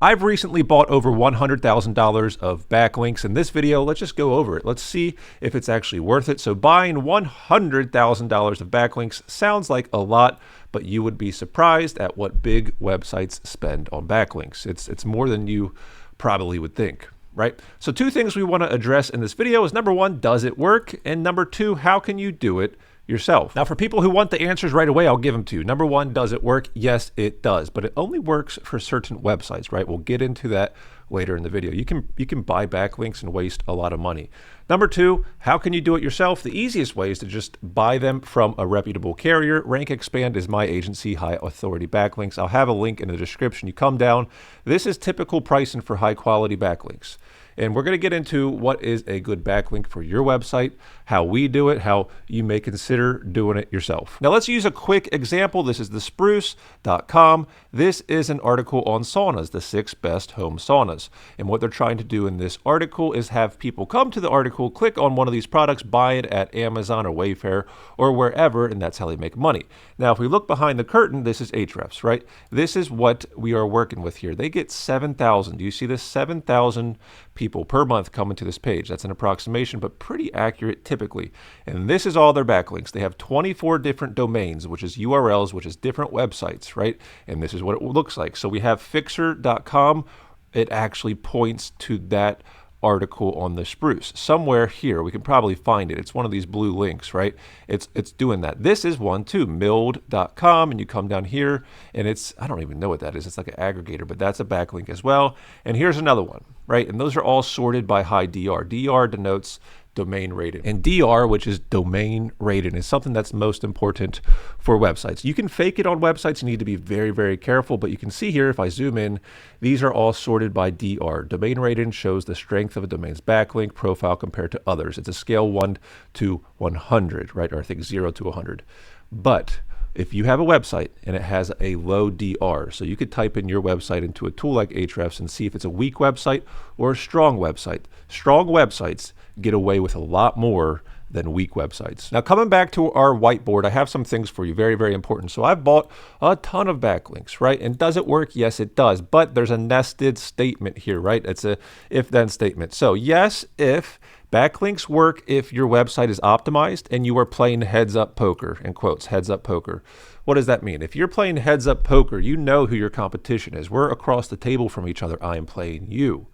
I've recently bought over $100,000 of backlinks. In this video, let's just go over it. Let's see if it's actually worth it. So buying $100,000 of backlinks sounds like a lot, but you would be surprised at what big websites spend on backlinks. It's more than you probably would think, right? So two things we want to address in this video is number one, does it work? And number two, how can you do it yourself? Now, for people who want the answers right away, I'll give them to you. Number one, does it work? Yes, it does, but it only works for certain websites, right? We'll get into that later in the video. You can buy backlinks and waste a lot of money. Number two, how can you do it yourself? The easiest way is to just buy them from a reputable carrier. Rank Expand is my agency, High Authority Backlinks. I'll have a link in the description. You come down. This is typical pricing for high quality backlinks. And we're going to get into what is a good backlink for your website, how we do it, how you may consider doing it yourself. Now let's use a quick example. This is thespruce.com. This is an article on saunas, the 6 best home saunas. And what they're trying to do in this article is have people come to the article, click on one of these products, buy it at Amazon or Wayfair or wherever, and that's how they make money. Now, if we look behind the curtain, this is Ahrefs, right? This is what we are working with here. They get 7,000. Do you see this? 7,000 people per month coming to this page. That's an approximation, but pretty accurate typically. And this is all their backlinks. They have 24 different domains, which is URLs, which is different websites, right? And this is what it looks like. So we have fixer.com. It actually points to that article on the Spruce. Somewhere here, we can probably find it. It's one of these blue links, right? It's doing that. This is one too, milled.com, and you come down here, and it's, I don't even know what that is. It's like an aggregator, but that's a backlink as well. And here's another one, right? And those are all sorted by high DR. DR denotes domain rated. And DR, which is domain rated, is something that's most important for websites. You can fake it on websites. You need to be very, very careful. But you can see here, if I zoom in, these are all sorted by DR. Domain rating shows the strength of a domain's backlink profile compared to others. It's a scale 1 to 100, right? Or I think 0 to 100. But if you have a website and it has a low DR, so you could type in your website into a tool like Ahrefs and see if it's a weak website or a strong website. Strong websites get away with a lot more than weak websites. Now, coming back to our whiteboard, I have some things for you, very, very important. So I've bought a ton of backlinks, right? And does it work? Yes, it does. But there's a nested statement here, right? It's a if-then statement. So yes, if backlinks work if your website is optimized and you are playing heads up poker, in quotes, heads up poker. What does that mean? If you're playing heads up poker, you know who your competition is. We're across the table from each other. I am playing you,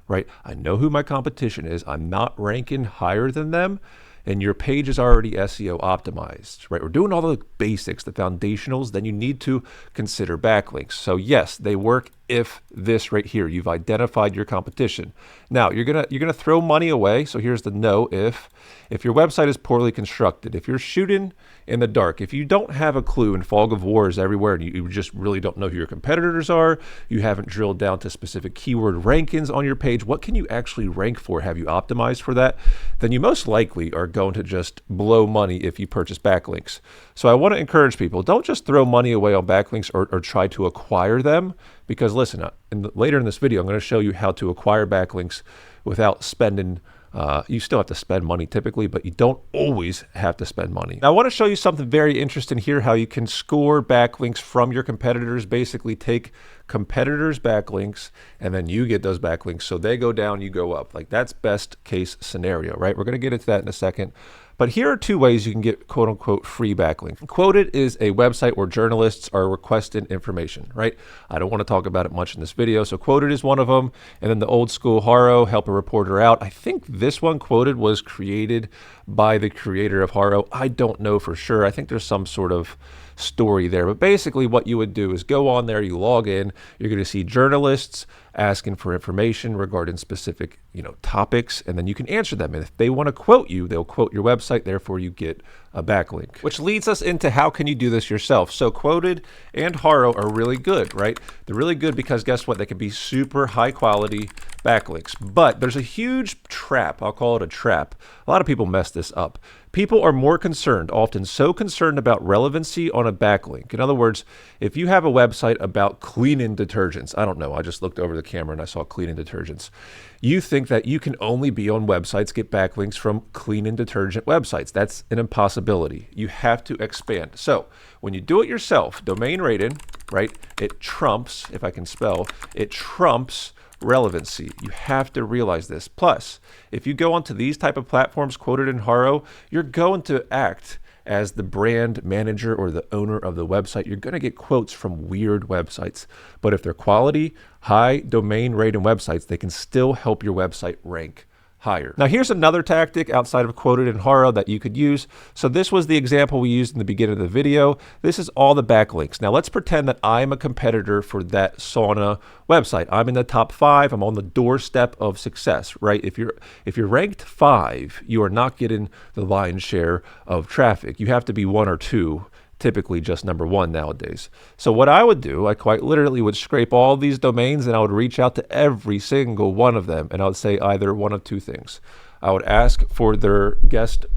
right? I know who my competition is. I'm not ranking higher than them. And your page is already SEO optimized, right? We're doing all the basics, the foundationals, then you need to consider backlinks. So yes, they work if this right here, you've identified your competition. Now you're gonna throw money away. So here's the no if your website is poorly constructed, if you're shooting in the dark, if you don't have a clue and fog of war is everywhere and you just really don't know who your competitors are, you haven't drilled down to specific keyword rankings on your page, what can you actually rank for? Have you optimized for that? Then you most likely are going to just blow money if you purchase backlinks. So I want to encourage people, don't just throw money away on backlinks or try to acquire them, because listen, later in this video, I'm going to show you how to acquire backlinks without spending. You still have to spend money typically, but you don't always have to spend money. Now, I want to show you something very interesting here, how you can score backlinks from your competitors. Basically take competitors' backlinks and then you get those backlinks. So they go down, you go up. Like that's best case scenario, right? We're going to get into that in a second. But here are two ways you can get quote unquote free backlink. Quoted is a website where journalists are requesting information, right? I don't want to talk about it much in this video. So Quoted is one of them. And then the old school Haro, help a reporter out. I think this one, Quoted, was created by the creator of Haro. I don't know for sure. I think there's some sort of story there. But basically what you would do is go on there, you log in, you're going to see journalists asking for information regarding specific, topics, and then you can answer them. And if they want to quote you, they'll quote your website, therefore you get a backlink. Which leads us into how can you do this yourself? So Quoted and Haro are really good, right? They're really good because guess what? They can be super high quality backlinks. But there's a huge trap. I'll call it a trap. A lot of people mess this up. People are more concerned, often so concerned about relevancy on a backlink. In other words, if you have a website about cleaning detergents, I don't know, I just looked over the camera and I saw cleaning detergents. You think that you can only be on websites, get backlinks from cleaning detergent websites. That's an impossibility. You have to expand. So when you do it yourself, domain rating, right, it trumps, if I can spell, it trumps relevancy. You have to realize this. Plus, if you go onto these type of platforms quoted in Haro, you're going to act as the brand manager or the owner of the website. You're going to get quotes from weird websites. But if they're quality, high domain rating websites, they can still help your website rank higher. Now here's another tactic outside of quoted in Haro that you could use. So this was the example we used in the beginning of the video. This is all the backlinks. Now let's pretend that I'm a competitor for that sauna website. I'm in the top 5. I'm on the doorstep of success, right? If you're ranked 5, you are not getting the lion's share of traffic. You have to be 1 or 2. Typically just number 1 nowadays. So what I would do, I quite literally would scrape all these domains and I would reach out to every single one of them and I would say either one of 2 things. I would ask for their guest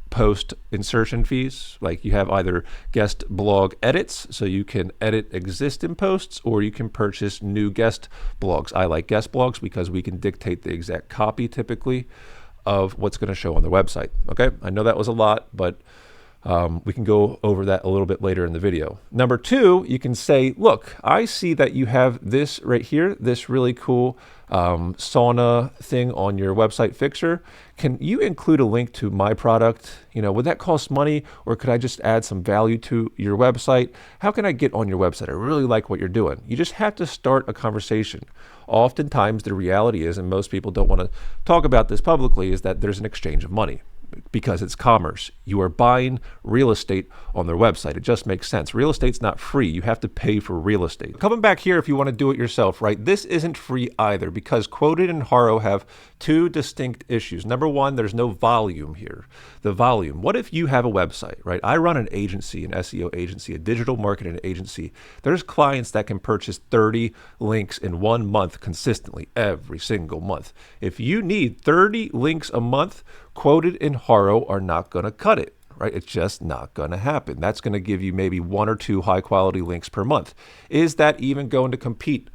post insertion fees, like you have either guest blog edits, so you can edit existing posts, or you can purchase new guest blogs. I like guest blogs because we can dictate the exact copy typically of what's going to show on the website. Okay, I know that was a lot, but we can go over that a little bit later in the video. Number 2, you can say, look, I see that you have this right here, this really cool sauna thing on your website fixture. Can you include a link to my product? You know, would that cost money, or could I just add some value to your website? How can I get on your website? I really like what you're doing. You just have to start a conversation. Oftentimes the reality is, and most people don't want to talk about this publicly, is that there's an exchange of money. Because it's commerce. You are buying real estate on their website. It just makes sense. Real estate's not free. You have to pay for real estate. Coming back here, if you want to do it yourself, right? This isn't free either, because quoted and Haro have 2 distinct issues. Number 1, there's no volume here. The volume. What if you have a website, right? I run an agency, an SEO agency, a digital marketing agency. There's clients that can purchase 30 links in 1 month consistently, every single month. If you need 30 links a month, quoted in Haro are not going to cut it, right? It's just not going to happen. That's going to give you maybe 1 or 2 high quality links per month. Is that even going to compete?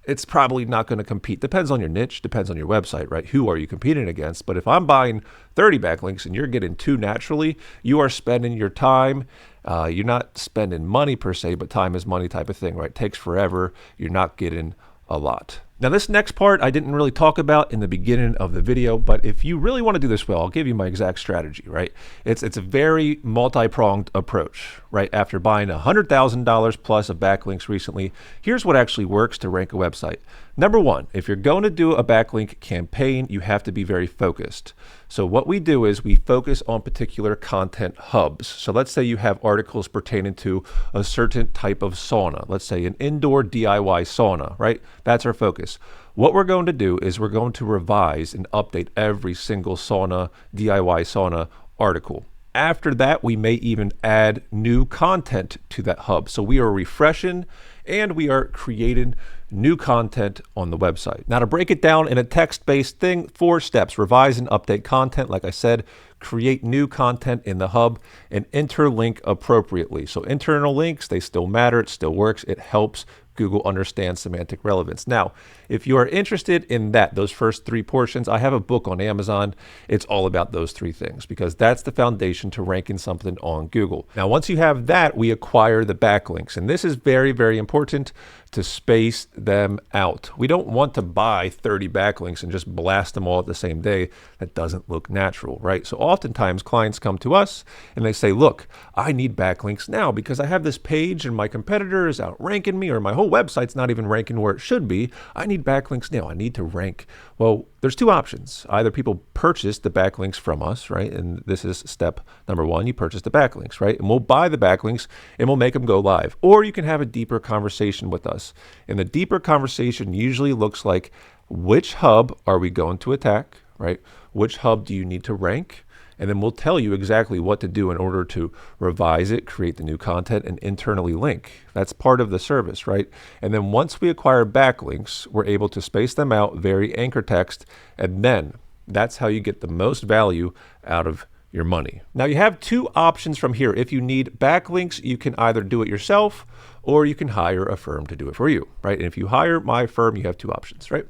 It's probably not going to compete. Depends on your niche, depends on your website, right? Who are you competing against? But if I'm buying 30 backlinks and you're getting 2 naturally, you are spending your time. You're not spending money per se, but time is money type of thing, right? It takes forever. You're not getting a lot. Now this next part I didn't really talk about in the beginning of the video, but if you really want to do this well, I'll give you my exact strategy, right? It's a very multi-pronged approach, right? After buying $100,000 plus of backlinks recently, here's what actually works to rank a website. Number 1, if you're going to do a backlink campaign, you have to be very focused. So what we do is we focus on particular content hubs. So let's say you have articles pertaining to a certain type of sauna. Let's say an indoor DIY sauna, right? That's our focus. What we're going to do is we're going to revise and update every single sauna, DIY sauna article. After that, we may even add new content to that hub. So we are refreshing and we are creating new content on the website. Now to break it down in a text-based thing, 4 steps: revise and update content. Like I said, create new content in the hub and interlink appropriately. So internal links, they still matter. It still works. It helps Google understand semantic relevance. Now, if you are interested in those first 3 portions, I have a book on Amazon. It's all about those 3 things because that's the foundation to ranking something on Google. Now, once you have that, we acquire the backlinks. And this is very, very important to space them out. We don't want to buy 30 backlinks and just blast them all at the same day. That doesn't look natural, right? So oftentimes clients come to us and they say, look, I need backlinks now because I have this page and my competitor is outranking me, or my whole website's not even ranking where it should be. I need backlinks now. I need to rank. Well, there's 2 options. Either people purchase the backlinks from us, right? And this is step number 1. You purchase the backlinks, right? And we'll buy the backlinks and we'll make them go live. Or you can have a deeper conversation with us. And the deeper conversation usually looks like, which hub are we going to attack, right? Which hub do you need to rank? And then we'll tell you exactly what to do in order to revise it, create the new content, and internally link. That's part of the service, right? And then once we acquire backlinks, we're able to space them out, vary anchor text, and then that's how you get the most value out of your money. Now you have two options from here. If you need backlinks, you can either do it yourself or you can hire a firm to do it for you, right? And if you hire my firm, you have two options, right?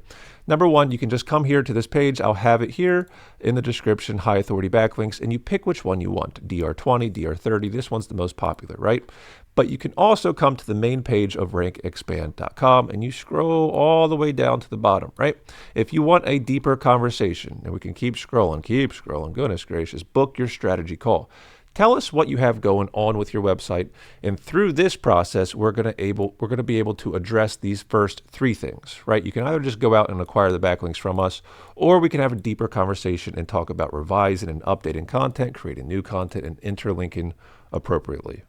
Number one, you can just come here to this page. I'll have it here in the description, high authority backlinks, and you pick which one you want, DR20, DR30. This one's the most popular, right? But you can also come to the main page of rankexpand.com and you scroll all the way down to the bottom, right? If you want a deeper conversation, and we can keep scrolling, goodness gracious, book your strategy call. Tell us what you have going on with your website, and through this process, we're going to be able to address these first three things, right? You can either just go out and acquire the backlinks from us, or we can have a deeper conversation and talk about revising and updating content, creating new content, and interlinking appropriately.